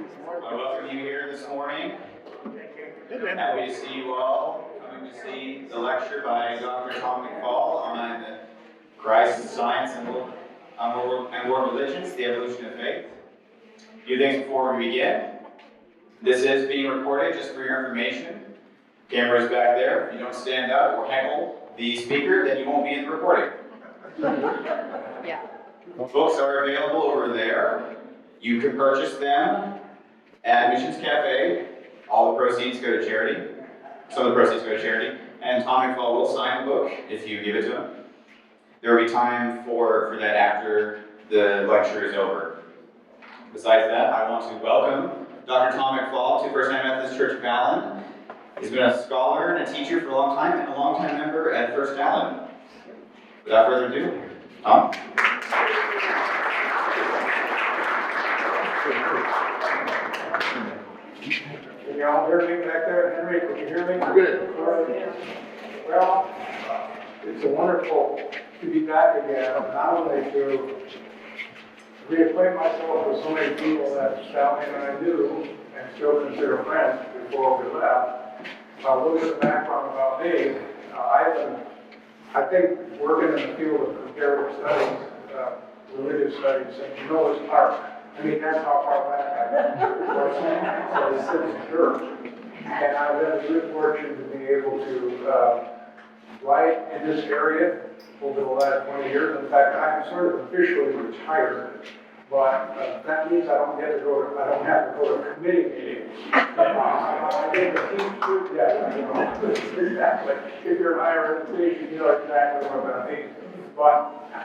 I welcome you here this morning. Happy to see you all coming to see the lecture by Dr. Tom McFaul on Christ, Science, and World Religions, the Evolution of Faith. A few things before we begin. This is being recorded just for your information. Camera's back there. If you don't stand up or heckle the speaker, then you won't be in the recording. Yeah. Books are available over there. You can purchase them at Missions Café. All the proceeds go to charity. Some of the proceeds go to charity. And Tom McFaul will sign the book if you give it to him. There will be time for that after the lecture is over. Besides that, I want to welcome Dr. Tom McFaul to First Methodist Church of Allen. He's been a scholar and a teacher for a long time and a long-time member at First Allen. Without further ado, Tom. Can you all hear me back there? Henry, can you hear me? Good. Well, it's wonderful to be back again, not only to reacquaint myself with so many people that Sally and I knew and still consider friends before we left. A little bit of background about me. I've been, I think, working in the field of comparative studies, religious studies, since Noah's Ark. I mean, that's how far back I was since church. And I've had the good fortune to be able to write in this area over the last 20 years. In fact, I'm sort of officially retired, but that means I don't have to go to committee meetings. I get to teach, yeah, you know, exactly. If you're in higher education, you know exactly what that means. But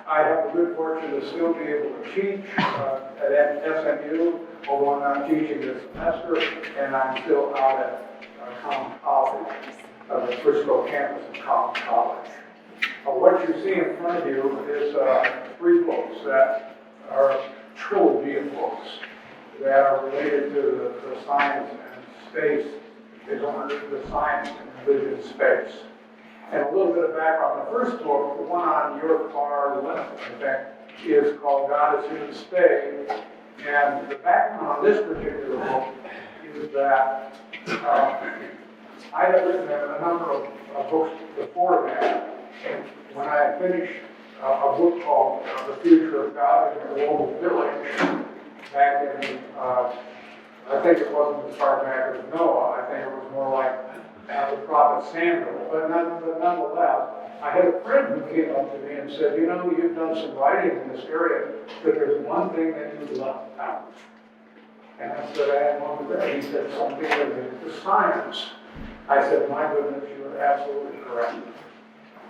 I have the good fortune to still be able to teach at SMU, although I'm not teaching this semester, and I'm still out at Common College, the Frisco campus of Common College. What you see in front of you is 3 books that are a trilogy of books that are related to the science and space, the science and religion space. And a little bit of background. The first book, the one on your far left, I think, is called God is Here to Stay. And the background on this particular book is that I had written a number of books before that. And when I finished a book called The Future of God in the Global Village, back in, I think it wasn't as far back as Noah. I think it was more like the prophet Samuel, but nonetheless, I had a friend who came up to me and said, you know, you've done some writing in this area, but there's one thing that you left out. And I said, I had one with that. He said, something related to science. I said, my goodness, you are absolutely correct.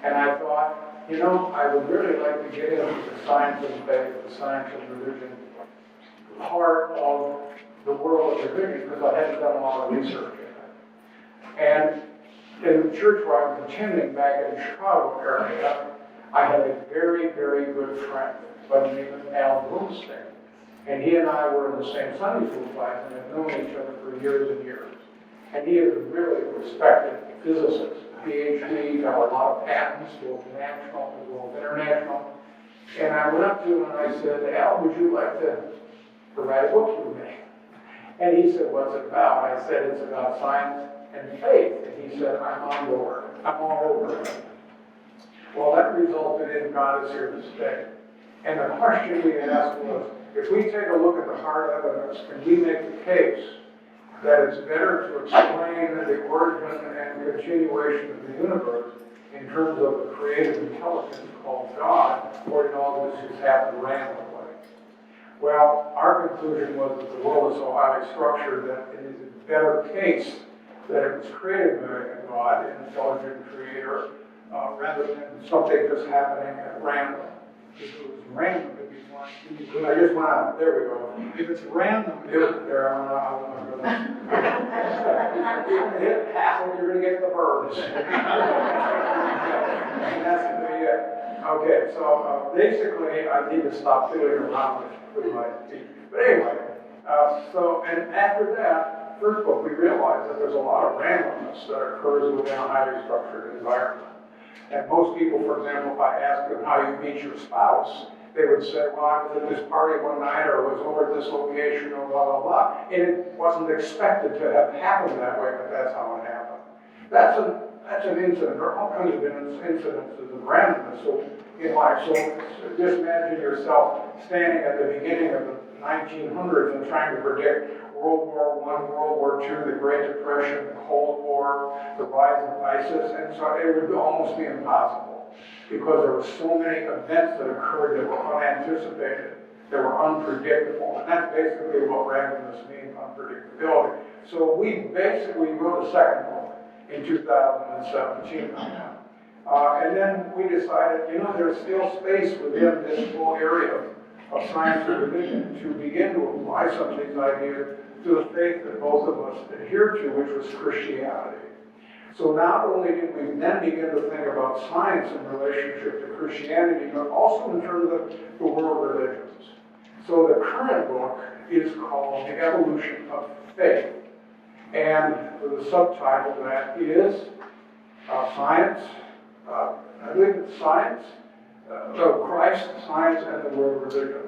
And I thought, you know, I would really like to get into the science of faith, the science of religion, part of the world of religion, because I hadn't done a lot of research. And in the church where I was attending back in the Chicago area, I had a very, very good friend by the name of Adam Lubbers. And he and I were in the same Sunday school class and have known each other for years and years. And he is a really respected physicist, PhD, got a lot of patents, both national as well as international. And I went up to him and I said, Al, would you like to write a book with me? And he said, what's it about? I said, it's about science and faith. And he said, I'm on board. I'm all over it. Well, that resulted in God is Here to Stay. And the question we asked was, if we take a look at the hard evidence, can we make the case that it's better to explain the origin and continuation of the universe in terms of a creative intelligence called God, or in all this just happened randomly? Well, our conclusion was that the world is so highly structured that it is a better case that it was created by God, an intelligent creator, rather than something just happening at random. If it was random, it'd be fine. I just went out. There we go. If it's random, there, I'm not going to hit half, you're going to get the birds. And that's going to be it. Okay, so basically, I need to stop fiddling around with my teeth. But anyway, and after that, first book, we realized that there's a lot of randomness that occurs within a highly structured environment. And most people, for example, if I ask them how you meet your spouse, they would say, well, I was at this party one night, or was over at this location, or blah, blah, blah. And it wasn't expected to have happened that way, but that's how it happened. That's an incident. There are all kinds of incidences of randomness in life. So just imagine yourself standing at the beginning of the 1900s and trying to predict World War I, World War II, the Great Depression, the Cold War, the rise of ISIS, and so it would almost be impossible because there were so many events that occurred that were unanticipated, that were unpredictable, and that's basically what randomness means, unpredictability. So we basically wrote a second book in 2017 on that. And then we decided, there's still space within this whole area of science and religion to begin to apply some of these ideas to the faith that both of us adhere to, which was Christianity. So not only did we then begin to think about science in relationship to Christianity, but also in terms of the world religions. So the current book is called The Evolution of Faith. And the subtitle of that is Science, I believe it's Science, Christ, Science, and the World Religion.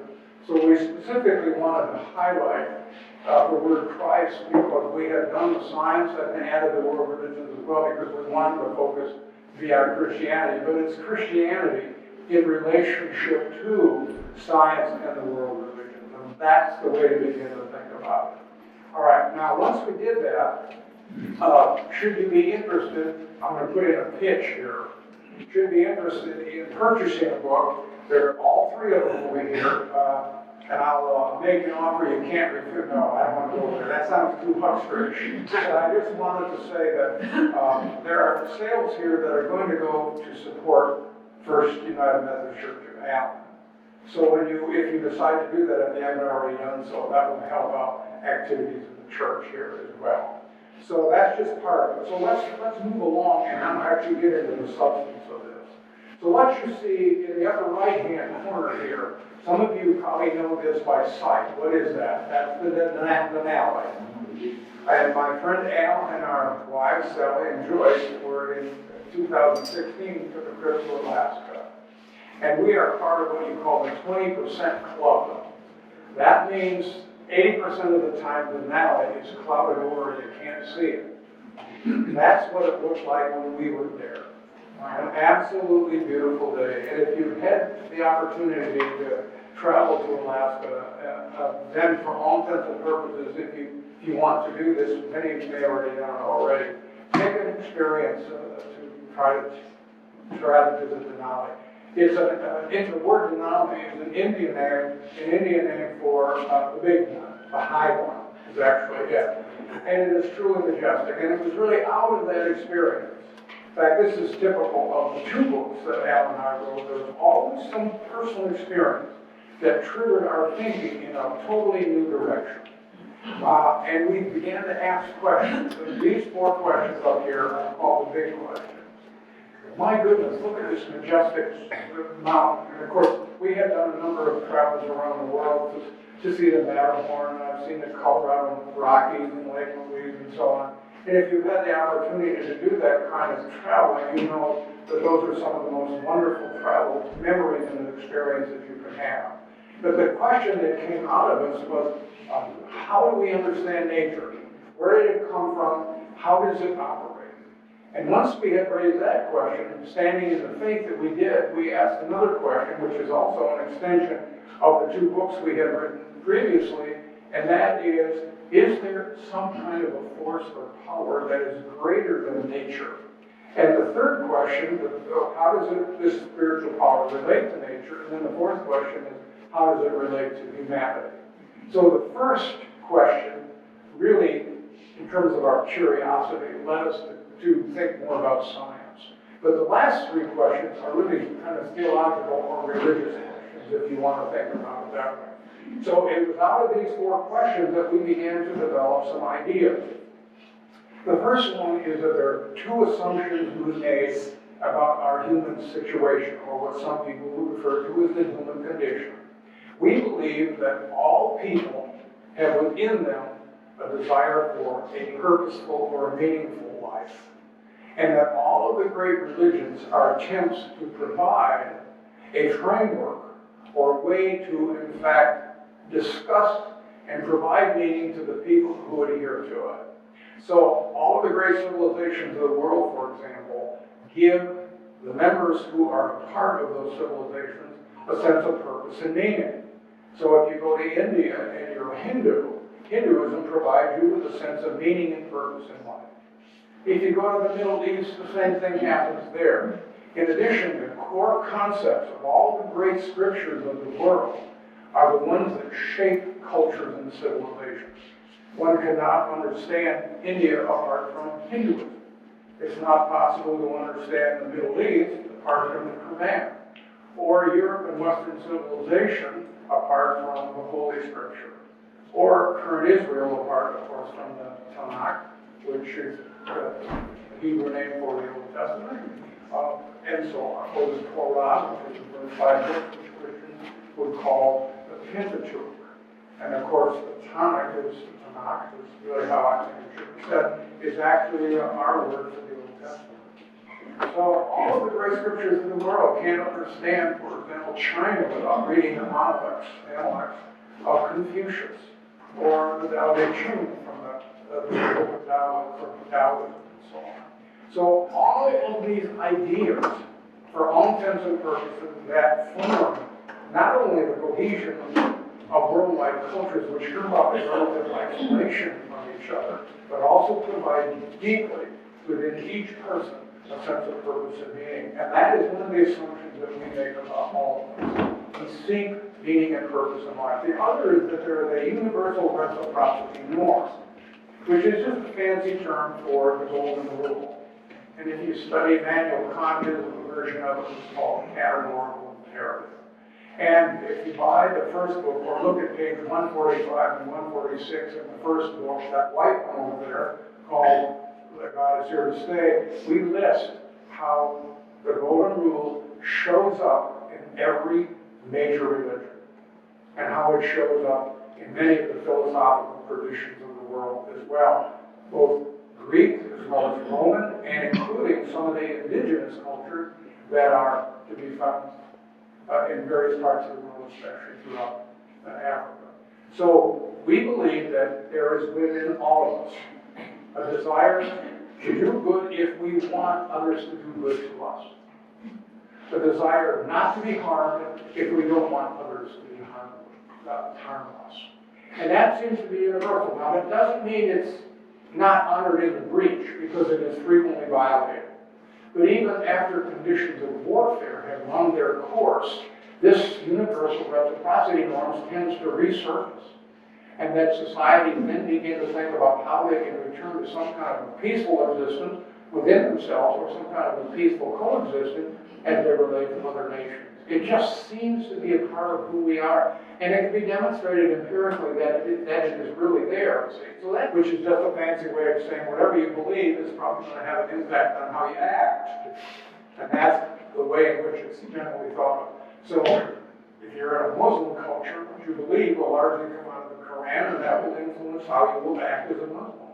So we specifically wanted to highlight the word Christ because we had done the science and added the world religions as well because we wanted to focus beyond Christianity. But it's Christianity in relationship to science and the world religions. And that's the way to begin to think about it. All right, now once we did that, should you be interested, I'm going to put in a pitch here, should be interested in purchasing a book, all three of them will be here, and I'll make an offer you can't refuse. No, I don't want to go there. That sounds too huckstrish. But I just wanted to say that there are sales here that are going to go to support First United Methodist Church of Allen. So if you decide to do that, if you haven't already done so, that will help out activities in the church here as well. So that's just part of it. So let's move along and I'm actually get into the substance of this. So what you see in the upper right-hand corner here, some of you probably know this by sight. What is that? That's the Janauary. And my friend Al and our wives, Sally and Joyce, were in 2016 took a trip to Alaska. And we are part of what you call the 20% club. That means 80% of the time the Denali is clouded over and you can't see it. That's what it looked like when we were there. An absolutely beautiful day. And if you've had the opportunity to travel to Alaska, then for all intents and purposes, if you want to do this, many of you may already done it already, take an experience to try to visit Denali. It's the word Denali is an Indian name for the big one, the high one is actually it. And it is truly majestic. And it was really out of that experience. In fact, this is typical of the two books that Al and I wrote. There was always some personal experience that triggered our thinking in a totally new direction. And we began to ask questions. And these 4 questions up here are called the big questions. My goodness, look at this majestic mountain. And of course, we had done a number of travels around the world to see the Matterhorn. I've seen the Colorado Rockies and Lake Louise and so on. And if you've had the opportunity to do that kind of traveling, you know that those are some of the most wonderful travel memories and experiences you can have. But the question that came out of us was, how do we understand nature? Where did it come from? How does it operate? And once we had raised that question, standing in the faith that we did, we asked another question, which is also an extension of the 2 books we had written previously, and that is there some kind of a force or power that is greater than nature? And the third question, how does this spiritual power relate to nature? And then the fourth question is, how does it relate to humanity? So the first question, really, in terms of our curiosity, led us to think more about science. But the last 3 questions are really kind of theological or religious questions, if you want to think about it that way. So it was out of these 4 questions that we began to develop some ideas. The first one is that there are 2 assumptions we made about our human situation, or what some people would refer to as the human condition. We believe that all people have within them a desire for a purposeful or a meaningful life, and that all of the great religions are attempts to provide a framework or way to, in fact, discuss and provide meaning to the people who adhere to it. So all of the great civilizations of the world, for example, give the members who are a part of those civilizations a sense of purpose and meaning. So if you go to India and you're a Hindu, Hinduism provides you with a sense of meaning and purpose in life. If you go to the Middle East, the same thing happens there. In addition, the core concepts of all the great scriptures of the world are the ones that shape cultures and civilizations. One cannot understand India apart from Hinduism. It's not possible to understand the Middle East apart from the Quran, or Europe and Western civilization apart from the Holy Scripture, or current Israel apart, of course, from the Tanakh, which is the Hebrew name for the Old Testament, and so on, or the Torah, which is the first 5 books which Christians would call the Pentateuch. And of course, the Tanakh is really how I think it should be said, is actually our word for the Old Testament. So all of the great scriptures in the world can't understand, for example, China without reading the Analects of Confucius, or the Tao Te Ching from the book of Taoism, and so on. So all of these ideas, for all intents and purposes, that form not only the cohesion of worldwide cultures which come about in relative isolation from each other, but also provide deeply within each person a sense of purpose and meaning. And that is one of the assumptions that we make about all of us. We seek meaning and purpose in life. The other is that there is a universal reciprocity norm, which is just a fancy term for the golden rule. And if you study Immanuel Kant's version of it, it's called categorical imperative. And if you buy the first book, or look at page 145 and 146 in the first book, that white one over there, called God is Here to Stay, we list how the golden rule shows up in every major religion, and how it shows up in many of the philosophical traditions of the world as well, both Greek as well as Roman, and including some of the indigenous cultures that are to be found in various parts of the world, especially throughout Africa. So we believe that there is within all of us a desire to do good if we want others to do good to us. The desire not to be harmed if we don't want others to be harm us. And that seems to be universal. Now, that doesn't mean it's not honored in the breach, because it is frequently violated. But even after conditions of warfare have run their course, this universal reciprocity norms tends to resurface. And that society then begin to think about how they can return to some kind of a peaceful existence within themselves, or some kind of a peaceful coexistence as they relate to other nations. It just seems to be a part of who we are. And it can be demonstrated empirically that it is really there. So that, which is just a fancy way of saying whatever you believe is probably going to have an impact on how you act. And that's the way in which it's generally thought of. So if you're in a Muslim culture, what you believe will largely come out of the Quran, and that will influence how you will act as a Muslim.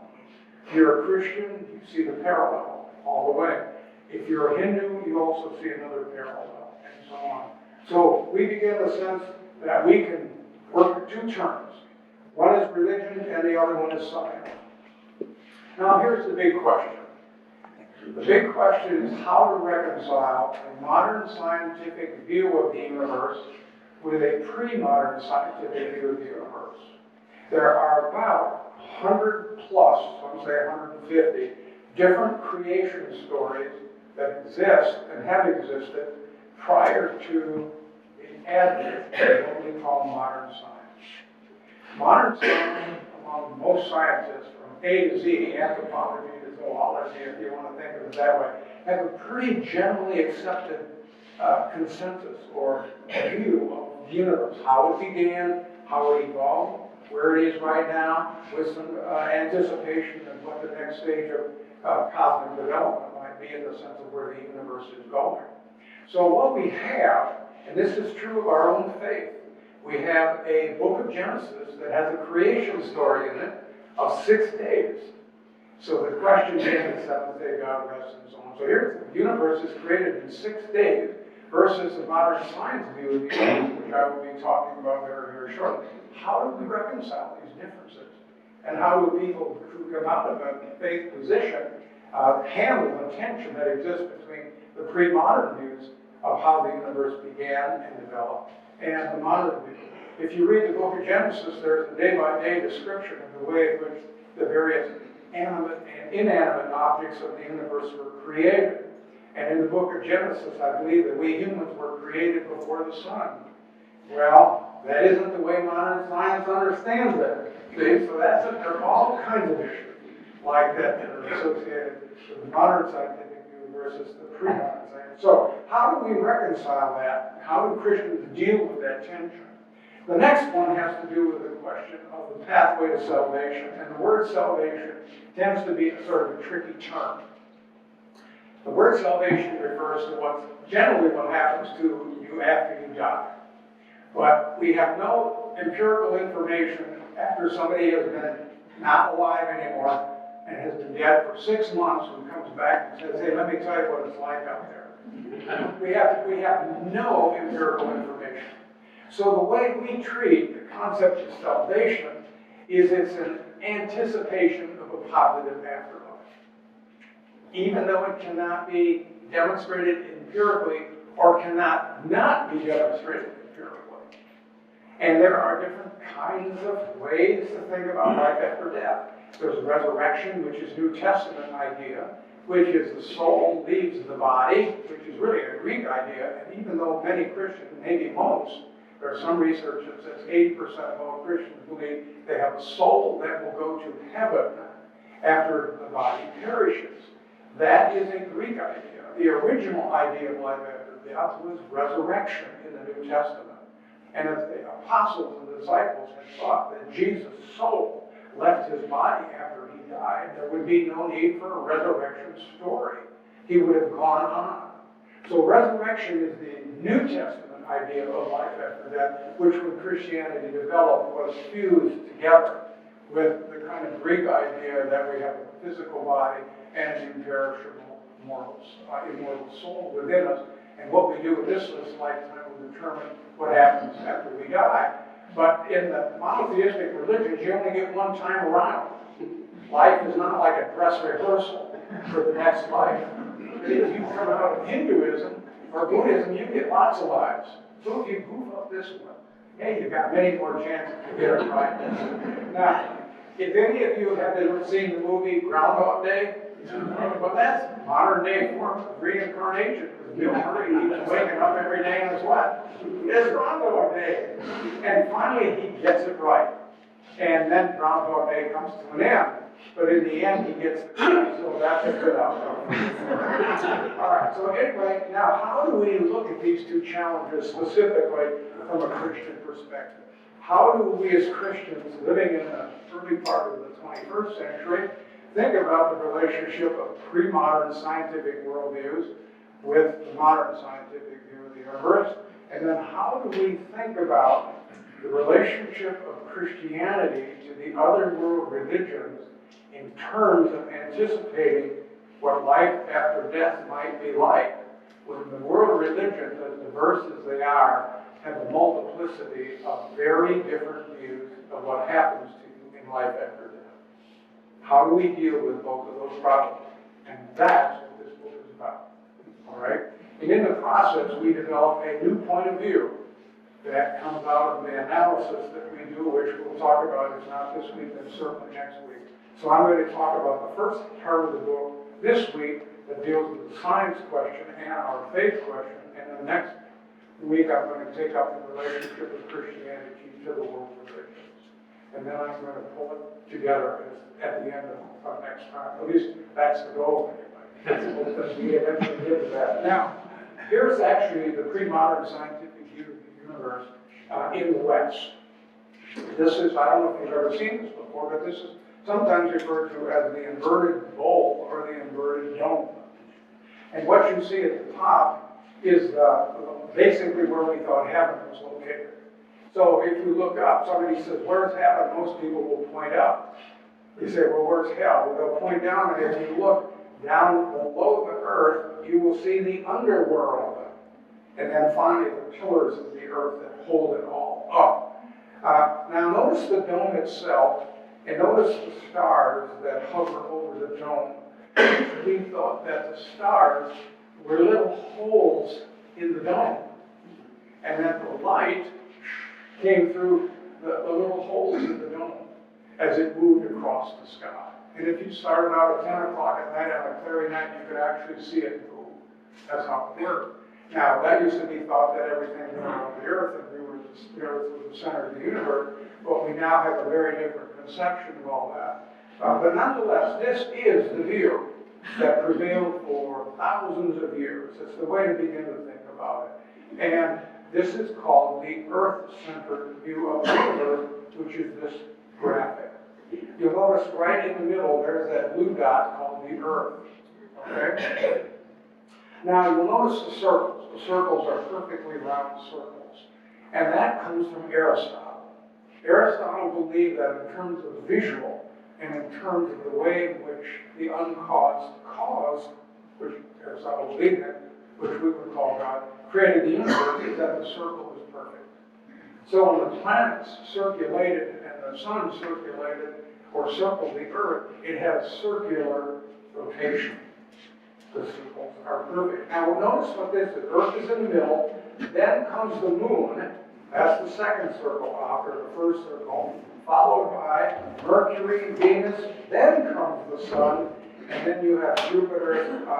If you're a Christian, you see the parallel all the way. If you're a Hindu, you also see another parallel, and so on. So we begin the sense that we can work two terms. One is religion, and the other one is science. Now here's the big question. The big question is how to reconcile a modern scientific view of the universe with a pre-modern scientific view of the universe. There are about 100 plus, some say 150, different creation stories that exist and have existed prior to the advent of what we call modern science. Modern science, among most scientists, from A to Z, anthropology to zoology, if you want to think of it that way, have a pretty generally accepted consensus or view of the universe, how it began, how it evolved, where it is right now, with some anticipation of what the next stage of cosmic development might be in the sense of where the universe is going. So what we have, and this is true of our own faith, we have a book of Genesis that has a creation story in it of 6 days. So the question is, the seventh day God rests and so on. So here, the universe is created in 6 days versus the modern science view of the universe, which I will be talking about very, very shortly. How do we reconcile these differences? And how do people who come out of a faith position handle the tension that exists between the pre-modern views of how the universe began and developed and the modern view? If you read the book of Genesis, there's a day-by-day description of the way in which the various animate and inanimate objects of the universe were created. And in the book of Genesis, I believe that we humans were created before the sun. Well, that isn't the way modern science understands it. See, so there are all kinds of issues like that that are associated with the modern scientific view versus the pre-modern science. So how do we reconcile that? How do Christians deal with that tension? The next one has to do with the question of the pathway to salvation. And the word salvation tends to be a sort of a tricky term. The word salvation refers to generally what happens to you after you die. But we have no empirical information after somebody has been not alive anymore and has been dead for 6 months and comes back and says, hey, let me tell you what it's like out there. We have no empirical information. So the way we treat the concept of salvation is it's an anticipation of a positive afterlife. Even though it cannot be demonstrated empirically or cannot not be demonstrated empirically. And there are different kinds of ways to think about life after death. There's resurrection, which is New Testament idea, which is the soul leaves the body, which is really a Greek idea. And even though many Christians, maybe most, there are some research that says 80% of all Christians believe they have a soul that will go to heaven after the body perishes. That is a Greek idea. The original idea of life after death was resurrection in the New Testament. And if the apostles and disciples had thought that Jesus' soul left his body after he died, there would be no need for a resurrection story. He would have gone on. So resurrection is the New Testament idea of life after death, which when Christianity developed was fused together with the kind of Greek idea that we have a physical body and an imperishable immortal soul within us. And what we do with this lifetime will determine what happens after we die. But in the monotheistic religions, you only get one time around. Life is not like a dress rehearsal for the next life. If you come out of Hinduism or Buddhism, you get lots of lives. So if you goof up this one, hey, you've got many more chances to get it right. Now, if any of you have ever seen the movie Groundhog Day, well, that's modern day form of reincarnation. Bill Murray keeps waking up every day in his what? It's Groundhog Day. And finally he gets it right. And then Groundhog Day comes to an end. But in the end he gets it right. So that's a good outcome. All right, so anyway, now how do we look at these two challenges specifically from a Christian perspective? How do we as Christians living in the early part of the 21st century think about the relationship of pre-modern scientific worldviews with the modern scientific view of the universe? And then how do we think about the relationship of Christianity to the other world religions in terms of anticipating what life after death might be like, when the world religions, as diverse as they are, have a multiplicity of very different views of what happens to you in life after death? How do we deal with both of those problems? And that's what this book is about. All right? And in the process, we develop a new point of view that comes out of the analysis that we do, which we'll talk about, if not this week, then certainly next week. So I'm going to talk about the first part of the book this week that deals with the science question and our faith question. And the next week, I'm going to take up the relationship of Christianity to the world religions. And then I'm going to pull it together at the end of next time. At least that's the goal, anyway. Because we eventually get to that. Now, here's actually the pre-modern scientific view of the universe in the West. This is, I don't know if you've ever seen this before, but this is sometimes referred to as the inverted bowl or the inverted dome. And what you see at the top is basically where we thought heaven was located. So if you look up, somebody says, where's heaven? Most people will point up. You say, well, where's hell? Well, they'll point down, and if you look down below the earth, you will see the underworld. and then finally the pillars of the earth that hold it all up. Now notice the dome itself, and notice the stars that hover over the dome. We thought that the stars were little holes in the dome, and that the light came through the little holes in the dome as it moved across the sky. And if you started out at 10 o'clock at night on a clear night, you could actually see it move. That's how it worked. Now, that used to be thought that everything went around the earth, and the earth was the center of the universe, but we now have a very different conception of all that. But nonetheless, this is the view that prevailed for thousands of years. It's the way to begin to think about it. And this is called the Earth-centered view of the universe, which is this graphic. You'll notice right in the middle, there's that blue dot called the Earth. Okay? Now, you'll notice the circles. The circles are perfectly round circles. And that comes from Aristotle. Aristotle believed that in terms of visual, and in terms of the way in which the uncaused cause, which Aristotle believed in, which we would call God, created the universe, is that the circle is perfect. So when the planets circulated and the sun circulated or circled the earth, it had circular rotation. The circles are perfect. Now notice what this is. Earth is in the middle, then comes the moon. That's the second circle after the first circle, followed by Mercury, Venus, then comes the sun, and then you have Jupiter,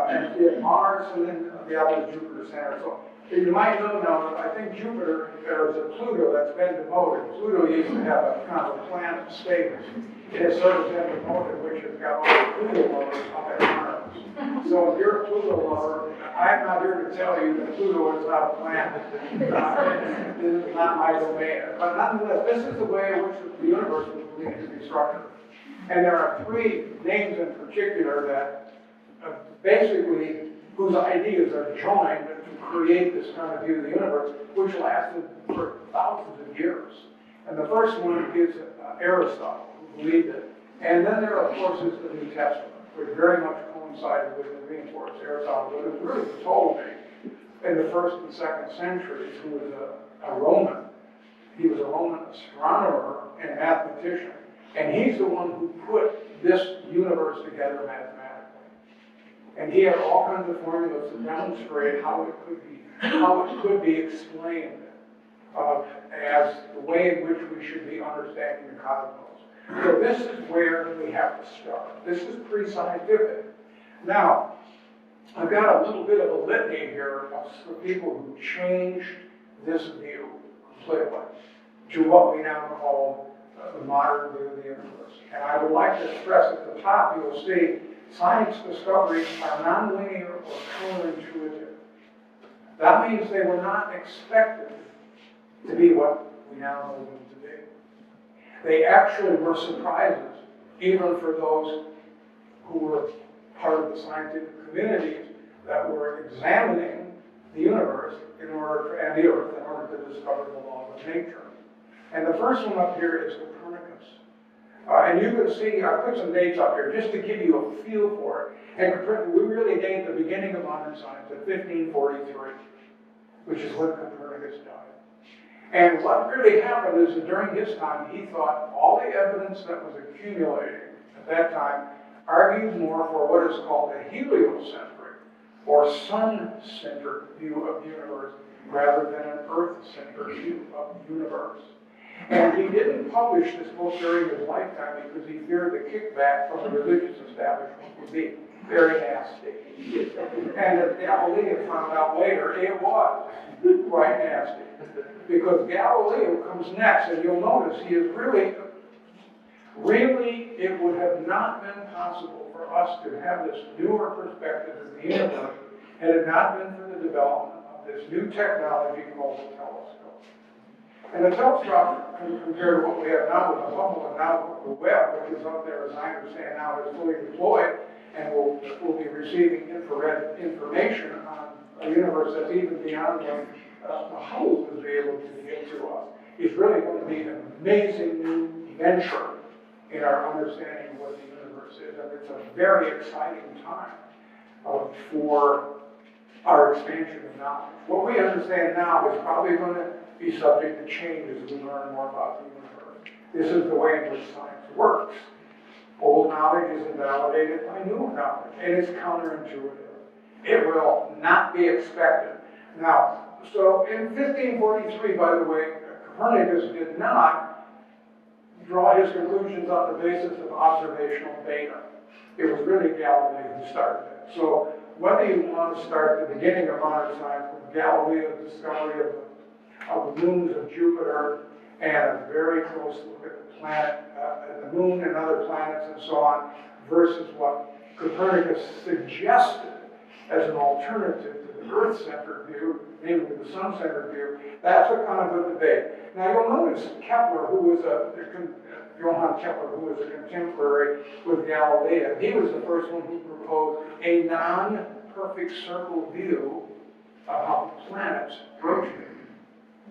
and you have Mars, and then the other is Jupiter, Saturn. So you might know now that I think Jupiter, there's a Pluto that's been demoted. Pluto used to have a kind of a planet status. It has sort of been demoted, which has got all the Pluto lovers up at Mars. So if you're a Pluto lover, I'm not here to tell you that Pluto is not a planet. This is not my domain. But nonetheless, this is the way in which the universe was believed to be structured. And there are three names in particular that basically, whose ideas are joined to create this kind of view of the universe, which lasted for thousands of years. And the first one is Aristotle, who believed it. And then there, of course, is the New Testament, which very much coincided with and reinforced Aristotle. But it was really Ptolemy in the 1st and 2nd centuries, who was a Roman. He was a Roman astronomer and mathematician. And he's the one who put this universe together mathematically. And he had all kinds of formulas to demonstrate how it could be explained as the way in which we should be understanding the cosmos. So this is where we have to start. This is pre-scientific. Now, I've got a little bit of a litany here of people who changed this view completely to what we now call the modern view of the universe. And I would like to stress at the top, you will see, science discoveries are nonlinear or counterintuitive. That means they were not expected to be what we now know them to be. They actually were surprises, even for those who were part of the scientific communities that were examining the universe and the earth in order to discover the laws of nature. And the first one up here is Copernicus. And you can see, I put some dates up here just to give you a feel for it. And Copernicus, we really date the beginning of modern science at 1543, which is when Copernicus died. And what really happened is that during his time, he thought all the evidence that was accumulating at that time argued more for what is called a heliocentric or sun-centered view of the universe rather than an earth-centered view of the universe. And he didn't publish this book during his lifetime because he feared the kickback from the religious establishment would be very nasty. And as Galileo found out later, it was quite nasty. Because Galileo comes next, and you'll notice he is really, it would have not been possible for us to have this newer perspective of the universe had it not been for the development of this new technology called the telescope. And the telescope, compared to what we have now with the Hubble and now the Webb, which is up there, as I understand now, is fully deployed, and will be receiving infrared information on a universe that's even beyond what the Hubble was able to get to us. It's really going to be an amazing new venture in our understanding of what the universe is. And it's a very exciting time for our expansion of knowledge. What we understand now is probably going to be subject to change as we learn more about the universe. This is the way in which science works. Old knowledge is invalidated by new knowledge, and it's counterintuitive. It will not be expected. Now, so in 1543, by the way, Copernicus did not draw his conclusions on the basis of observational data. It was really Galileo who started it. So whether you want to start the beginning of modern science with Galileo's discovery of the moons of Jupiter and a very close look at the planet, at the moon and other planets and so on, versus what Copernicus suggested as an alternative to the Earth-centered view, namely the sun-centered view, that's a kind of a debate. Now you'll notice Kepler, Johann Kepler, who was a contemporary with Galileo, he was the first one who proposed a non-perfect circle view of how planets rotate.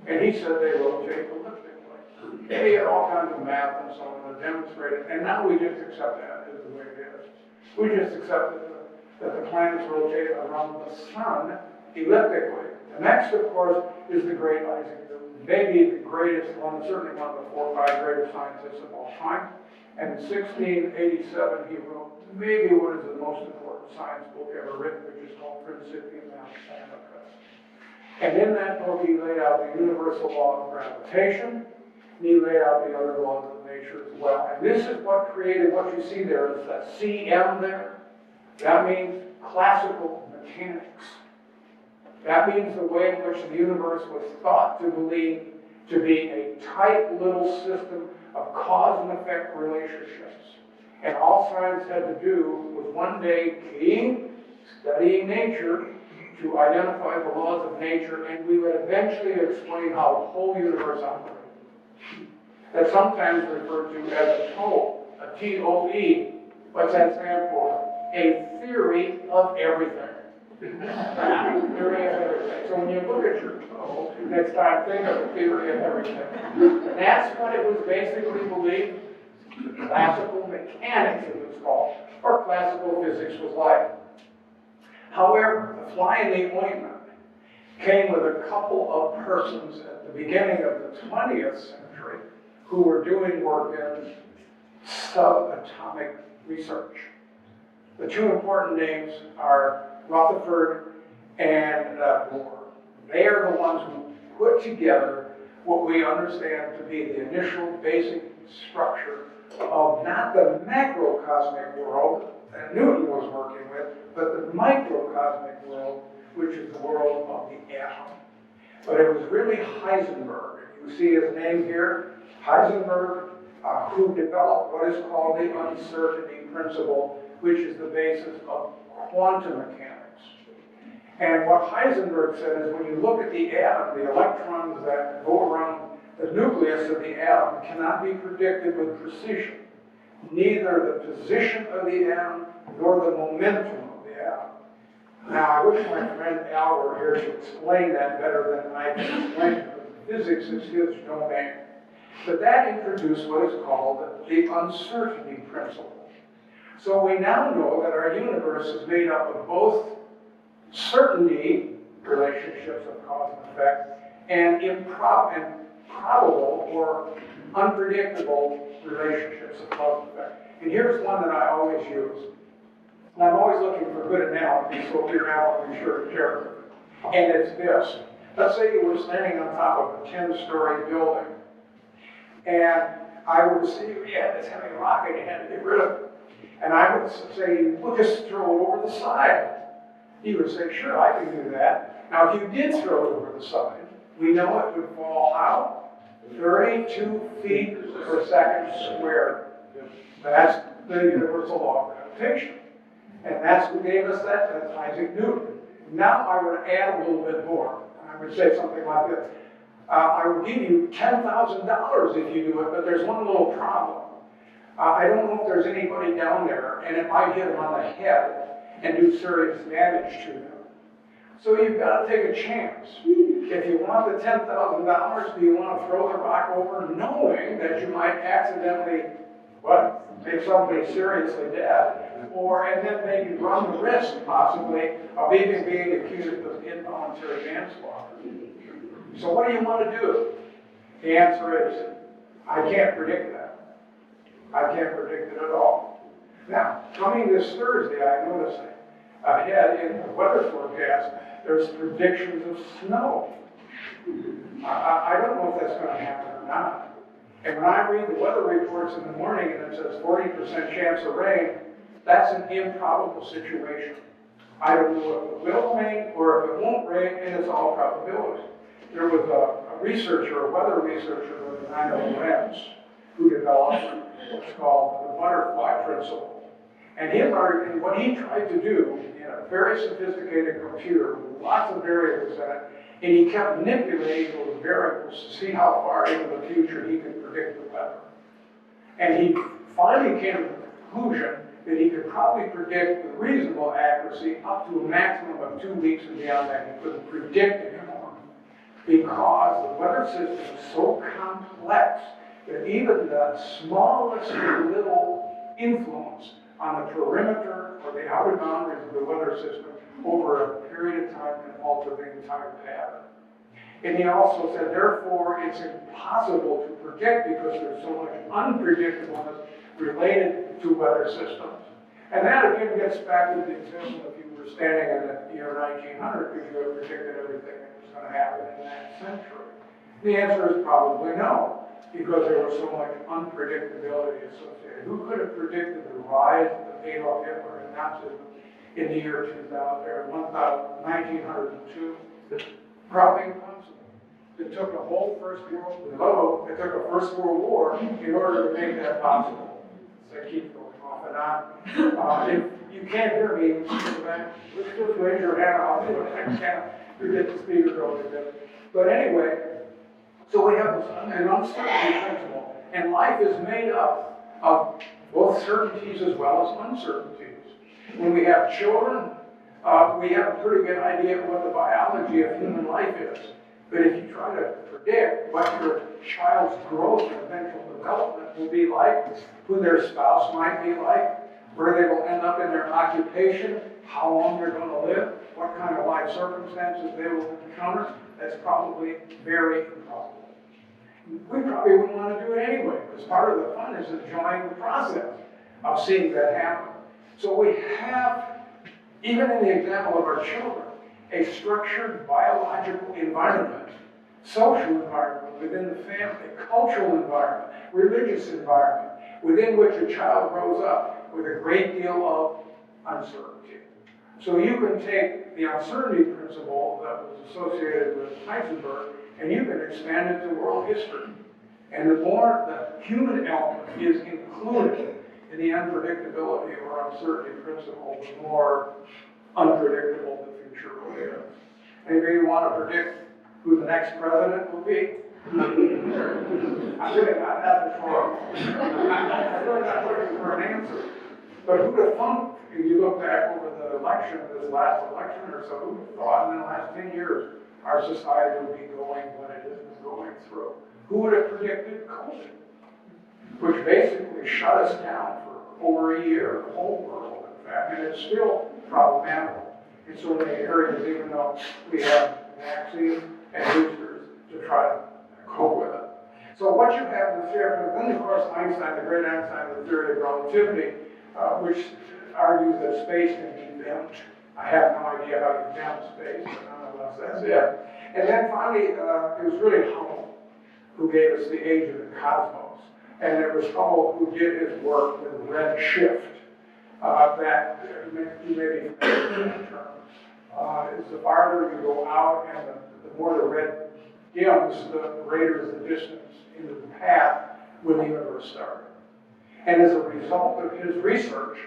And he said they rotate elliptically. He had all kinds of math and so on to demonstrate it, and now we just accept that as the way it is. We just accept that the planets rotate around the sun elliptically. The next, of course, is the great Isaac Newton, maybe the greatest one, certainly one of the 4 or 5 greatest scientists of all time. And in 1687, he wrote maybe what is the most important science book ever written, which is called Principia Mathematica. And in that book, he laid out the universal law of gravitation, and he laid out the other laws of nature as well. And this is what created what you see there is that CM there. That means classical mechanics. That means the way in which the universe was thought to believe to be a tight little system of cause and effect relationships. And all science had to do was one day studying nature to identify the laws of nature, and we would eventually explain how the whole universe operates. That's sometimes referred to as a TOE, a T-O-E. What's that stand for? A theory of everything. Theory of everything. So when you look at your toe, next time think of a theory of everything. That's what it was basically believed. Classical mechanics, it was called, or classical physics was like. However, the fly in the ointment came with a couple of persons at the beginning of the 20th century who were doing work in subatomic research. The 2 important names are Rutherford and Bohr. They are the ones who put together what we understand to be the initial basic structure of not the macrocosmic world that Newton was working with, but the microcosmic world, which is the world of the atom. But it was really Heisenberg. You see his name here, Heisenberg, who developed what is called the uncertainty principle, which is the basis of quantum mechanics. And what Heisenberg said is when you look at the atom, the electrons that go around the nucleus of the atom cannot be predicted with precision. Neither the position of the atom nor the momentum of the atom. Now, I wish my friend Al were here to explain that better than I can explain it, because physics is his domain. But that introduced what is called the uncertainty principle. So we now know that our universe is made up of both certainty relationships of cause and effect and improbable or unpredictable relationships of cause and effect. And here's one that I always use. And I'm always looking for good analogies, so if you're out, be sure to share them. And it's this. Let's say you were standing on top of a 10-story building, and I would see you had this heavy rock and you had to get rid of it. And I would say, well, just throw it over the side. He would say, sure, I can do that. Now, if you did throw it over the side, we know it would fall how? 32 feet per second squared. That's the universal law of gravitation. And that's who gave us that. That's Isaac Newton. Now I would add a little bit more. I would say something like this. I will give you $10,000 if you do it, but there's one little problem. I don't know if there's anybody down there, and it might hit them on the head and do serious damage to them. So you've got to take a chance. If you want the $10,000, do you want to throw the rock over knowing that you might accidentally but if somebody's seriously dead, and then maybe run the risk, possibly, of even being accused of involuntary manslaughter. So what do you want to do? The answer is, I can't predict that. I can't predict it at all. Now, coming this Thursday, I noticed ahead in the weather forecast, there's predictions of snow. I don't know if that's going to happen or not. And when I read the weather reports in the morning and it says 40% chance of rain, that's an improbable situation. I don't know if it will rain or if it won't rain, and it's all probability. There was a researcher, a weather researcher with Adam Lubbers, who developed what's called the butterfly principle. And what he tried to do in a very sophisticated computer with lots of variables in it, and he kept manipulating those variables to see how far into the future he could predict the weather. And he finally came to the conclusion that he could probably predict with reasonable accuracy up to a maximum of 2 weeks, and beyond that he couldn't predict anymore. Because the weather system is so complex that even the smallest little influence on the perimeter or the outer boundaries of the weather system over a period of time can alter the entire pattern. And he also said, therefore, it's impossible to predict because there's so much unpredictableness related to weather systems. And that again gets back to the example if you were standing in the year 1900, could you have predicted everything that was going to happen in that century? The answer is probably no, because there was so much unpredictability associated. Who could have predicted the rise of Adolf Hitler and Nazism in the year 2000 or 1902? Probably impossible. It took a whole First World War in order to make that possible. So I keep going off and on. If you can't hear me, let's just raise your hand. I'll do it next time. We get the speaker going a bit. But anyway, so we have an uncertainty principle, and life is made up of both certainties as well as uncertainties. When we have children, we have a pretty good idea of what the biology of human life is. But if you try to predict what your child's growth and eventual development will be like, who their spouse might be like, where they will end up in their occupation, how long they're going to live, what kind of life circumstances they will encounter, that's probably very improbable. We probably wouldn't want to do it anyway, because part of the fun is enjoying the process of seeing that happen. So we have, even in the example of our children, a structured biological environment, social environment within the family, cultural environment, religious environment, within which a child grows up with a great deal of uncertainty. So you can take the uncertainty principle that was associated with Heisenberg, and you can expand it to world history. And the more the human element is included in the unpredictability or uncertainty principle, the more unpredictable the future will be. Anybody want to predict who the next president will be? I'm really not that before. I'm really not looking for an answer. But who'd have thought, if you look back over the election, this last election or so, who'd have thought in the last 10 years our society would be going what it has been going through? Who would have predicted COVID, which basically shut us down for over a year, the whole world, in fact, and it's still problematical in so many areas, even though we have vaccines and boosters to try to cope with it. So what you have is here, then of course Einstein, the great Einstein, the theory of relativity, which argues that space can be bent. I have no idea how you bend space, but nonetheless that's it. And then finally, it was really Hubble who gave us the age of the cosmos. And it was Hubble who did his work with redshift. That you may be familiar with the term. Is the farther you go out and the more the red dims, the greater is the distance into the path when the universe started. And as a result of his research,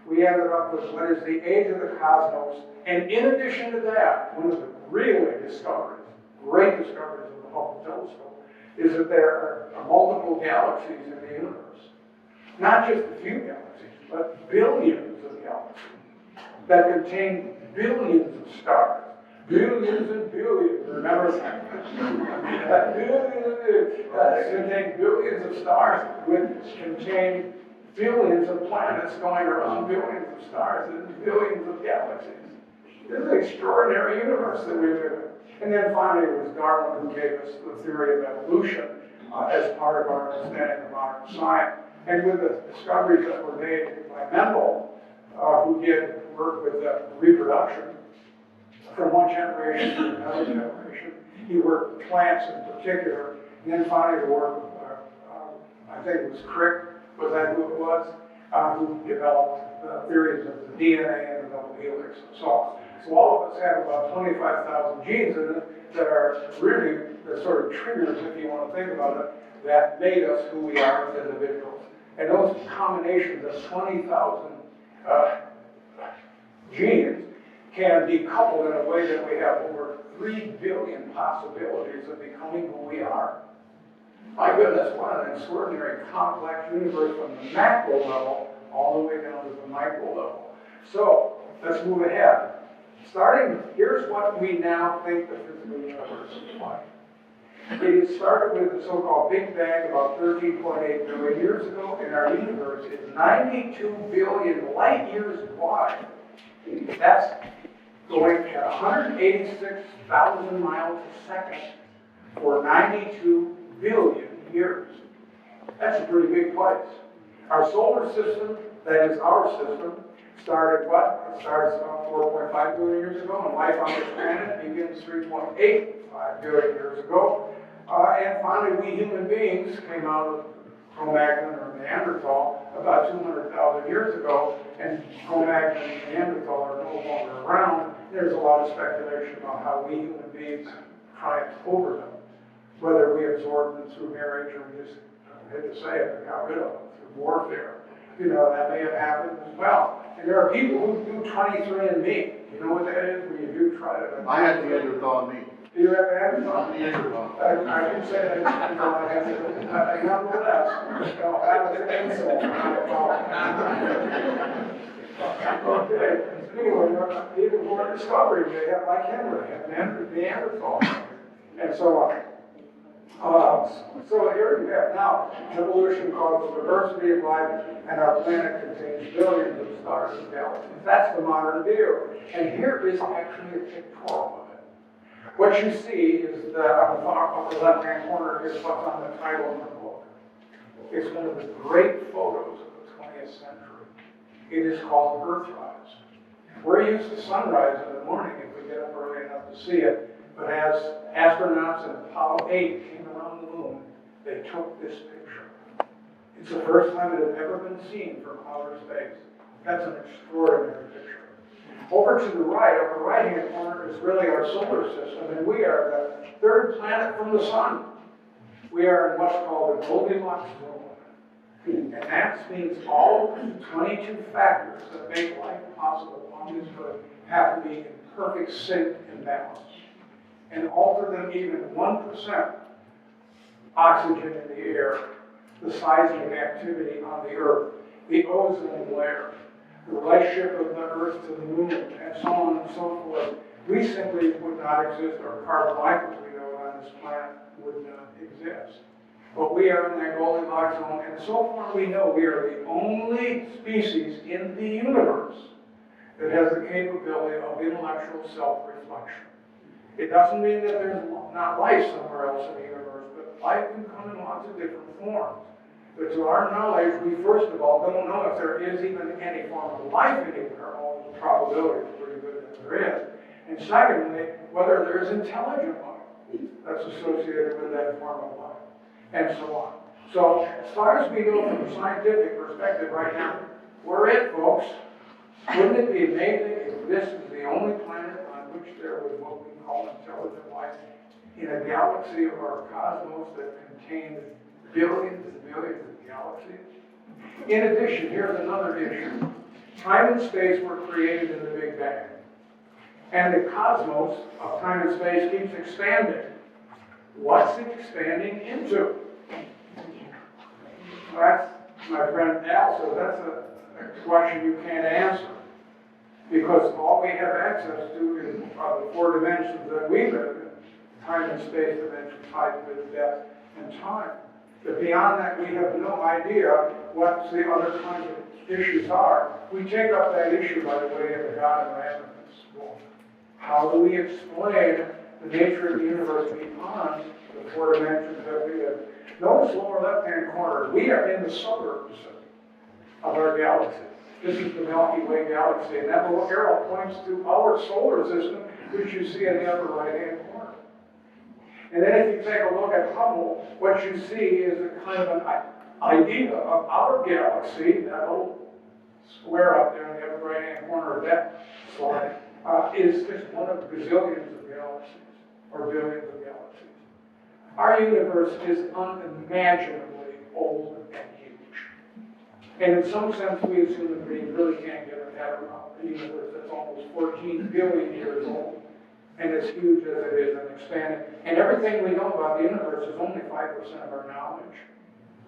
we ended up with what is the age of the cosmos. And in addition to that, one of the really discoveries, great discoveries of the Hubble telescope, is that there are multiple galaxies in the universe. Not just a few galaxies, but billions of galaxies that contain billions of stars. Billions and billions, remember that? Billions and billions. Contain billions of stars which contain billions of planets going around billions of stars and billions of galaxies. This is an extraordinary universe that we live in. And then finally, it was Darwin who gave us the theory of evolution as part of our understanding of modern science. And with the discoveries that were made by McFaul, who did work with reproduction from one generation to another generation, he worked with plants in particular. And then finally, the work I think it was Crick, was that who it was, who developed the theories of the DNA and the double helix and so on. So all of us have about 25,000 genes in it that are really the sort of triggers, if you want to think about it, that made us who we are as individuals. And those combinations of 20,000 genes can be coupled in a way that we have over 3 billion possibilities of becoming who we are. My goodness, what an extraordinary complex universe from the macro level all the way down to the micro level. So let's move ahead. Here's what we now think the physical universe is like. It started with the so-called Big Bang about 13.8 billion years ago, and our universe is 92 billion light years wide. That's going at 186,000 miles a second for 92 billion years. That's a pretty big place. Our solar system, that is our system, started what? It starts about 4.5 billion years ago, and life on this planet begins 3.85 billion years ago. And finally, we human beings came out of Cro-Magnon or Neanderthal about 200,000 years ago, and Cro-Magnon and Neanderthal are no longer around. There's a lot of speculation about how we human beings triumphed over them, whether we absorbed them through marriage or we just, I hate to say it, got rid of them through warfare. You know, that may have happened as well. And there are people who do 23andMe. You know what that is? Where you do try to... I had Neanderthal me. Do you have Neanderthal? Neanderthal. I didn't say that. I have to, nonetheless, that was an insult. Okay. Anyway, people who are discovering, they have, like Henry, have Neanderthal, and so on. So here you have now, evolution causes diversity of life, and our planet contains billions of stars and galaxies. That's the modern view. And here is actually a pictorial of it. What you see is that on the far upper left-hand corner is what's on the title of the book. It's one of the great photos of the 20th century. It is called Earthrise. We're used to sunrise in the morning if we get up early enough to see it. But as astronauts in Apollo 8 came around the moon, they took this picture. It's the first time it had ever been seen from outer space. That's an extraordinary picture. Over to the right, upper right-hand corner, is really our solar system, and we are the third planet from the sun. We are in what's called the Goldilocks zone. And that means all 22 factors that make life possible on this earth have to be in perfect sync and balance. And alter them even 1%, oxygen in the air, the seismic activity on the Earth, the ozone layer, the relationship of the Earth to the moon, and so on and so forth. We simply would not exist, or carbon life as we know it on this planet would not exist. But we are in that Goldilocks zone, and so far we know we are the only species in the universe that has the capability of intellectual self-reflection. It doesn't mean that there's not life somewhere else in the universe, but life can come in lots of different forms. But to our knowledge, we first of all don't know if there is even any form of life anywhere, although the probability is pretty good that there is. And secondly, whether there is intelligent life that's associated with that form of life, and so on. So as far as we know from a scientific perspective right now, we're it, folks. Wouldn't it be amazing if this is the only planet on which there was what we call intelligent life in a galaxy or a cosmos that contained billions and billions of galaxies? In addition, here's another issue. Time and space were created in the Big Bang. And the cosmos of time and space keeps expanding. What's it expanding into? Well, that's, my friend Al says, that's a question you can't answer. Because all we have access to are the 4 dimensions that we live in, time and space dimensions, height, width, depth, and time. But beyond that, we have no idea what the other kinds of issues are, we take up that issue by the way of the God and randomness book. How do we explain the nature of the universe beyond the four dimensions that we live? Notice lower left-hand corner, we are in the suburbs of our galaxy. This is the Milky Way galaxy, and that little arrow points to our solar system, which you see in the upper right-hand corner. And then if you take a look at Hubble, what you see is a kind of an idea of our galaxy, that little square up there in the upper right-hand corner of that slide, is just one of gazillions of galaxies, or billions of galaxies. Our universe is unimaginably old and huge. And in some sense, we as human beings really can't get our head around a universe that's almost 14 billion years old, and as huge as it is and expanding. And everything we know about the universe is only 5% of our knowledge.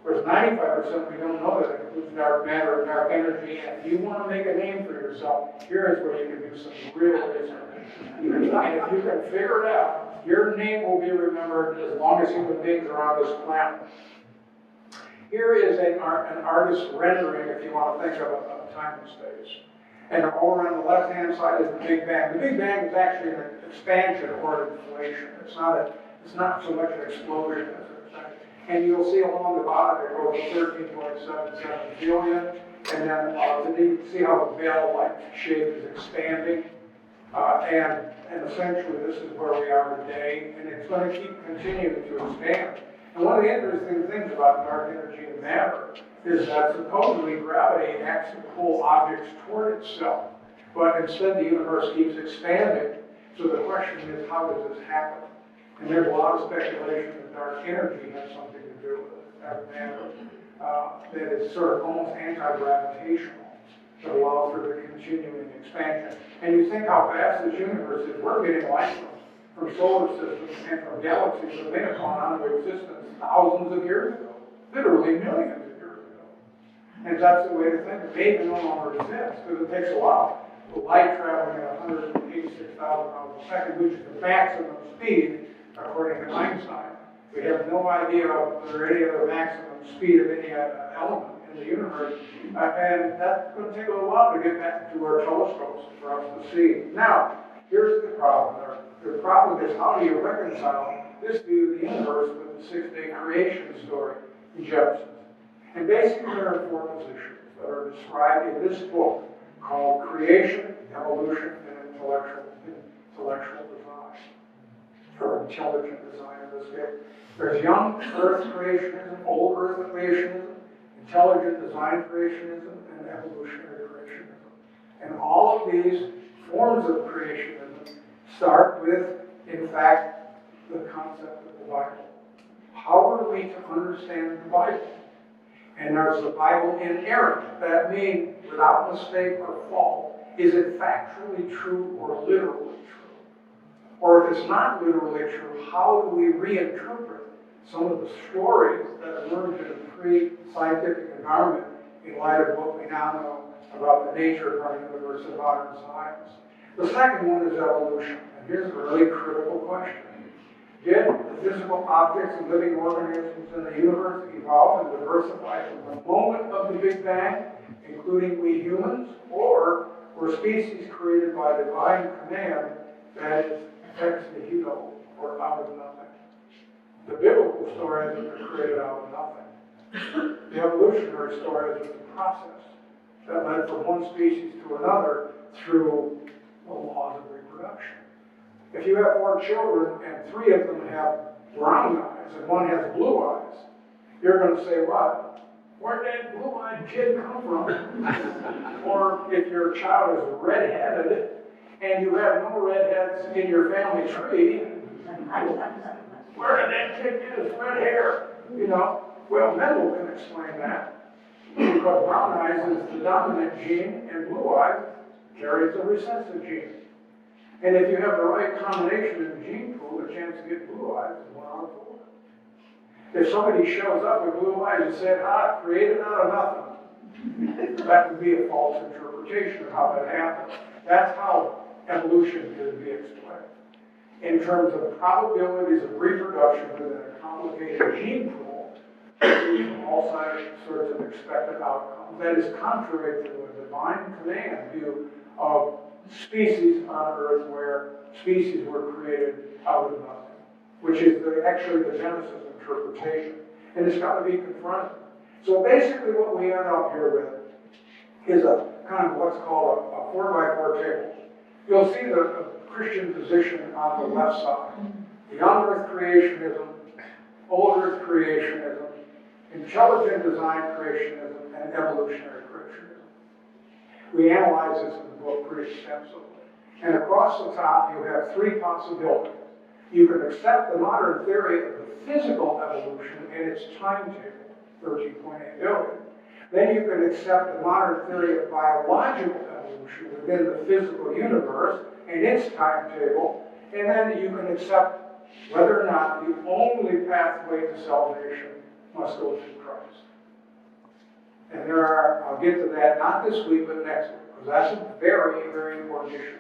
Whereas 95% we don't know that includes dark matter and dark energy. And if you want to make a name for yourself, here is where you can do some real research. And if you can figure it out, your name will be remembered as long as human beings are on this planet. Here is an artist's rendering, if you want to think of time and space. And over on the left-hand side is the Big Bang. The Big Bang is actually an expansion or an inflation. It's not so much an explosion as an expansion. And you'll see along the bottom it goes to 13.77 billion. And then you see how the bell-like shape is expanding. And essentially this is where we are today. And it's going to keep continuing to expand. And one of the interesting things about dark energy and matter is that supposedly gravity acts to pull objects toward itself. But instead the universe keeps expanding. So the question is, how does this happen? And there's a lot of speculation that dark energy has something to do with it, dark matter, that is sort of almost anti-gravitational, that allows for the continuing expansion. And you think how vast this universe is. We're getting light from solar systems and from galaxies that may have gone into existence thousands of years ago, literally millions of years ago. And that's the way to think. They no longer exist because it takes a while. The light traveling at 186,000 miles a second, which is the maximum speed, according to Einstein. We have no idea of there any other maximum speed of any element in the universe. And that's going to take a little while to get back to our telescopes for us to see. Now, here's the problem. The problem is, how do you reconcile this view of the universe with the six-day creation story in Genesis? And basically there are four positions that are described in this book called Creation, Evolution, and Intellectual Design, or Intelligent Design in this case. There's young Earth creationism, old Earth creationism, intelligent design creationism, and evolutionary creationism. And all of these forms of creationism start with, in fact, the concept of the Bible. How are we to understand the Bible? And is the Bible inerrant? That means, without mistake or fault, is it factually true or literally true? Or if it's not literally true, how do we reinterpret some of the stories that emerge in a pre-scientific environment in light of what we now know about the nature of our universe and modern science? The second one is evolution. And here's a really critical question. Did the physical objects and living organisms in the universe evolve and diversify from the moment of the Big Bang, including we humans, or were species created by divine command, that is, ex nihilo, or out of nothing? The biblical story is that they're created out of nothing. The evolutionary story is a process that led from one species to another through the laws of reproduction. If you have 4 children and 3 of them have brown eyes and one has blue eyes, you're going to say, what? Where did that blue-eyed kid come from? Or if your child is redheaded and you have no redheads in your family tree, where did that kid get his red hair? You know, well, Mendel can explain that, because brown eyes is the dominant gene and blue eyes carries the recessive gene. And if you have the right combination in the gene pool, the chance to get blue eyes is 1 out of 4. If somebody shows up with blue eyes and said, created out of nothing, that would be a false interpretation of how that happened. That's how evolution can be explained. In terms of probabilities of reproduction within a complicated gene pool, all sorts of expected outcomes. That is contrary to the divine command view of species on Earth, where species were created out of nothing, which is actually the Genesis interpretation. And it's got to be confronted. So basically what we end up here with is a kind of what's called a 4x4 table. You'll see the Christian position on the left side. The young Earth creationism, old Earth creationism, intelligent design creationism, and evolutionary creationism. We analyze this in the book pretty extensively. And across the top, you have three possibilities. You can accept the modern theory of the physical evolution and its timetable, 13.8 billion. Then you can accept the modern theory of biological evolution within the physical universe and its timetable. And then you can accept whether or not the only pathway to salvation must go through Christ. And there are, I'll get to that not this week, but next week, because that's a very, very important issue.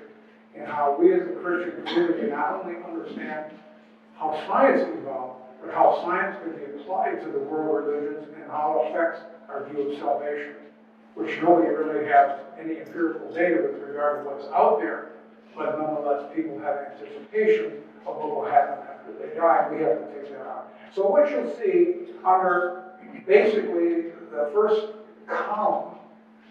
And how we as a Christian community not only understand how science evolved, but how science can be applied to the world religions and how it affects our view of salvation, which nobody really has any empirical data with regard to what's out there, but nonetheless people have anticipation of what will happen after they die. We have to take that on. So what you'll see under basically the first column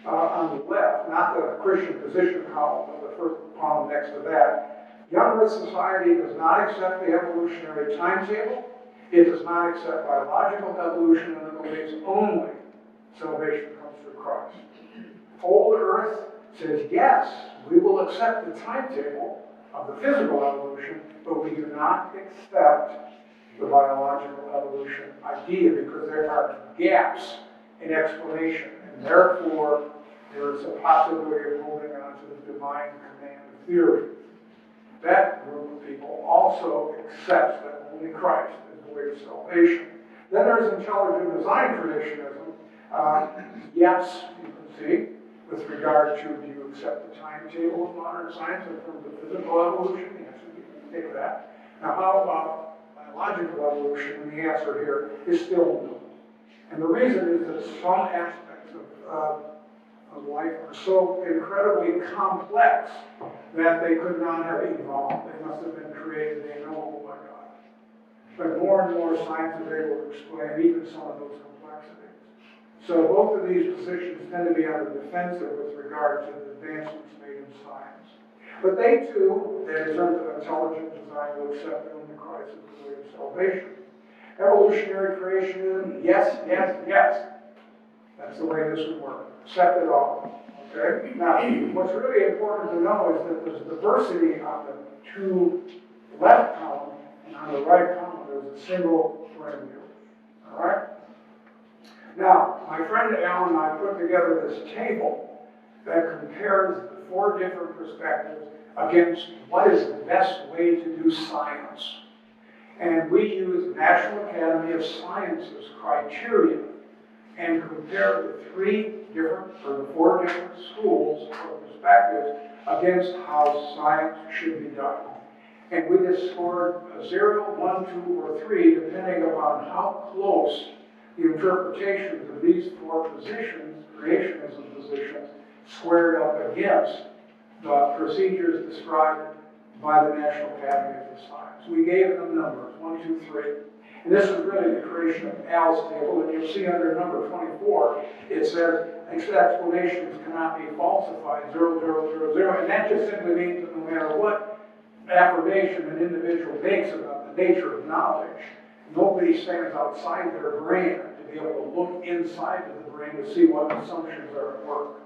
on the left, not the Christian position column, but the first column next to that, young Earth society does not accept the evolutionary timetable. It does not accept biological evolution, and it believes only salvation comes through Christ. Old Earth says, yes, we will accept the timetable of the physical evolution, but we do not accept the biological evolution idea because there are gaps in explanation, and therefore there is a possibility of holding on to the divine command theory. That group of people also accepts that only Christ is the way to salvation. Then there's intelligent design traditionism. Yes, you can see, with regard to do you accept the timetable of modern science in terms of physical evolution? Yes, we can take that. Now, how about biological evolution? And the answer here is still no. And the reason is that some aspects of life are so incredibly complex that they could not have evolved. They must have been created, they know, by God. But more and more science is able to explain even some of those complexities. So both of these positions tend to be on the defensive with regard to the advancements made in science. But they too, in terms of intelligent design, will accept only Christ as the way of salvation. Evolutionary creationism, yes, yes, yes. That's the way this would work. Accept it all. Okay? Now, what's really important to know is that there's diversity on the two left column, and on the right column there's a single frame view. All right? Now, my friend Alan and I put together this table that compares the four different perspectives against what is the best way to do science. And we use National Academy of Sciences criteria and compare the four different schools or perspectives against how science should be done. And we just scored a 0, 1, 2, or 3, depending upon how close the interpretations of these four positions, creationism positions, squared up against the procedures described by the National Academy of Sciences. We gave them numbers, 1, 2, 3. And this is really the creation of Al's table, and you'll see under number 24, it says, explanations cannot be falsified, 0, 0, 0, 0, and that just simply means that no matter what affirmation an individual makes about the nature of knowledge, nobody stands outside their brain to be able to look inside of the brain to see what assumptions are at work.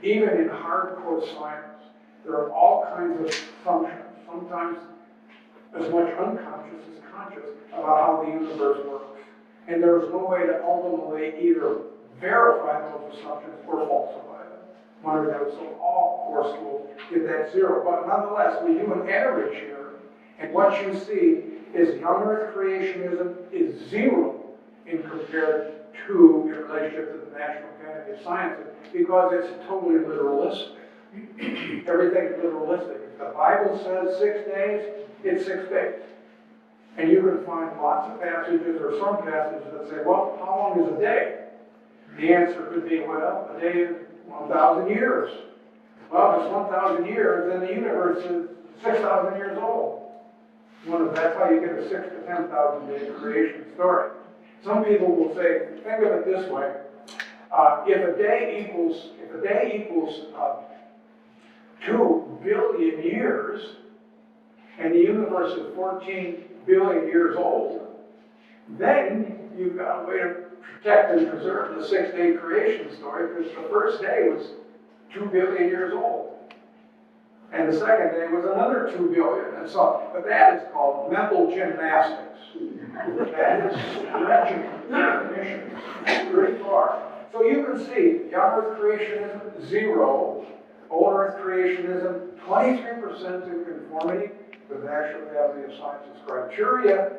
Even in hardcore science, there are all kinds of assumptions, sometimes as much unconscious as conscious, about how the universe works. And there's no way to ultimately either verify those assumptions or falsify them. One or the other. So all four schools get that 0. But nonetheless, we do an average here, and what you see is young Earth creationism is 0 in compared to in relationship to the National Academy of Sciences, because it's totally literalistic. Everything's literalistic. If the Bible says 6 days, it's 6 days. And you can find lots of passages or some passages that say, well, how long is a day? The answer could be, well, a day is 1,000 years. Well, if it's 1,000 years, then the universe is 6,000 years old. That's how you get a 6 to 10,000 day creation story. Some people will say, think of it this way: if a day equals 2 billion years, and the universe is 14 billion years old, then you've got a way to protect and preserve the 6-day creation story, because the first day was 2 billion years old. And the second day was another 2 billion, and so, but that is called mental gymnastics. That is stretching definition pretty far. So you can see, young Earth creationism, 0. Old Earth creationism, 23% in conformity with the National Academy of Sciences criteria,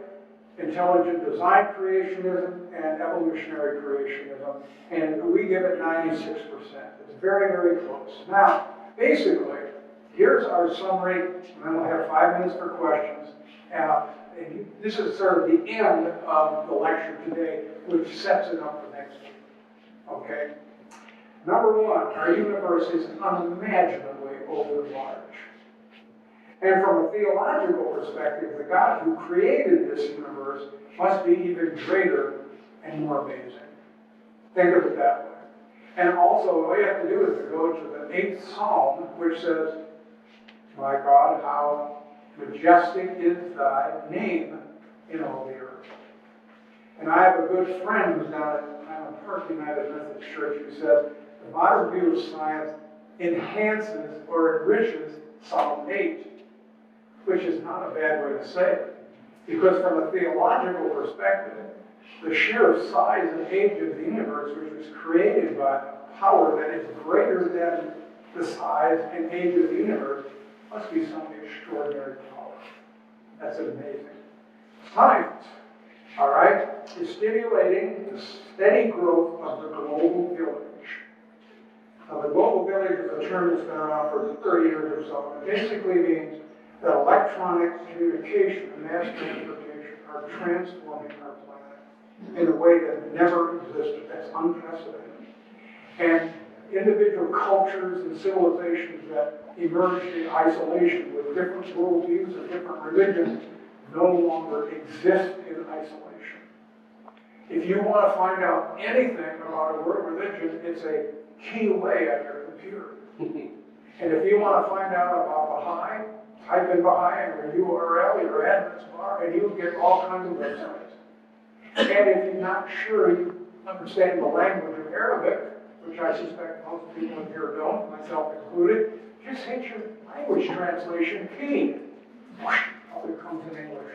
intelligent design creationism, and evolutionary creationism, and we give it 96%. It's very, very close. Now, basically, here's our summary, and then we'll have 5 minutes for questions. And this is sort of the end of the lecture today, which sets it up for next week. Okay? Number 1, our universe is unimaginably open large. And from a theological perspective, the God who created this universe must be even greater and more amazing. Think of it that way. And also, all you have to do is to go to the 8th Psalm, which says, "My God, how majestic is thy name in all the earth." And I have a good friend who's down at Highland Park United Methodist Church who says, the modern view of science enhances or enriches Psalm 8, which is not a bad way to say it. Because from a theological perspective, the sheer size and age of the universe, which was created by a power that is greater than the size and age of the universe, must be some extraordinary power. That's amazing. Science, all right, is stimulating the steady growth of the global village. Now, the global village is a term that's been around for 30 years or so. It basically means that electronic communication and mass transportation are transforming our planet in a way that never existed. That's unprecedented. And individual cultures and civilizations that emerged in isolation with different worldviews and different religions no longer exist in isolation. If you want to find out anything about a world religion, it's a key away on your computer. And if you want to find out about Baha'i, type in Baha'i or URL, your address bar, and you'll get all kinds of websites. And if you're not sure you understand the language of Arabic, which I suspect most people in here don't, myself included, just hit your language translation key. It comes in English.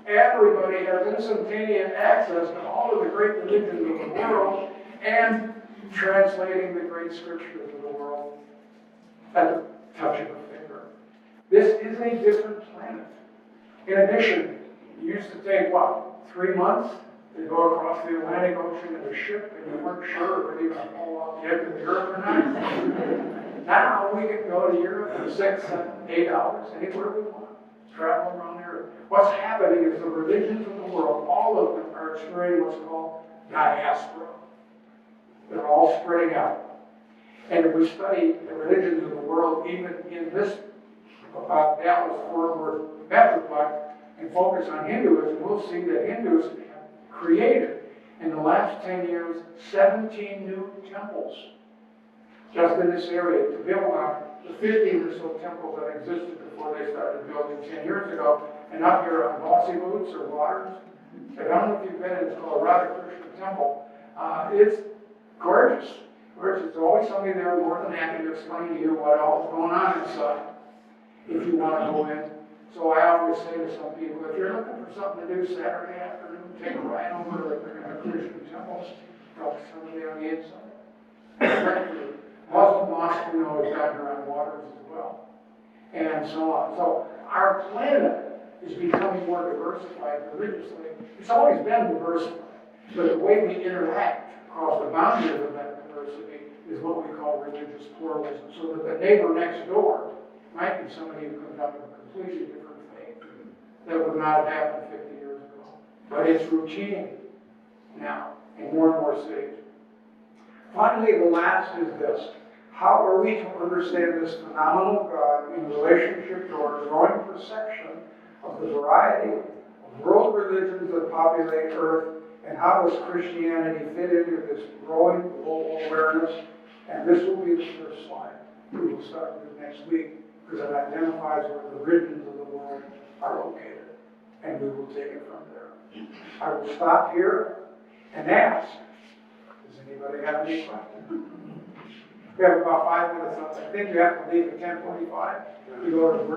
Everybody has instantaneous access to all of the great religions of the world and translating the great scriptures of the world at the touch of a finger. This is a different planet. In addition, it used to take, 3 months to go across the Atlantic Ocean in a ship, and you weren't sure if it even fall off the edge of the earth or not. Now we can go to Europe in 6, 7, 8 hours, anywhere we want. Travel around the earth. What's happening is the religions of the world, all of them are experiencing what's called diaspora. They're all spreading out. And if we study the religions of the world, even in this Dallas-Fort Worth metroplex, and focus on Hinduism, we'll see that Hindus have created, in the last 10 years, 17 new temples just in this area to build on the 15 or so temples that existed before they started building 10 years ago. And up here on Bossy Boots or Waters, I don't know if you've been in, it's called a Radhakrishna temple. It's gorgeous. There's always somebody there more than happy to explain to you what all is going on inside, if you want to go in. So I always say to some people, if you're looking for something to do Saturday afternoon, take a ride over to the Christian temples, talk to somebody on the inside. Muslim mosque, we know, is down here on Waters as well, and so on. So our planet is becoming more diversified religiously. It's always been diversified, but the way we interact across the boundaries of that diversity is what we call religious pluralism, so that the neighbor next door might be somebody who comes up with a completely different faith. that would not have happened 50 years ago. But it's routine now in more and more cities. Finally, the last is this. How are we to understand this phenomenal God in relationship to our growing perception of the variety of world religions that populate Earth, and how does Christianity fit into this growing global awareness? And this will be the first slide. We will start with next week, because it identifies where the regions of the world are located, and we will take it from there. I will stop here and ask, does anybody have any questions? We have about 5 minutes left. I think you have to leave at 10:45 to go to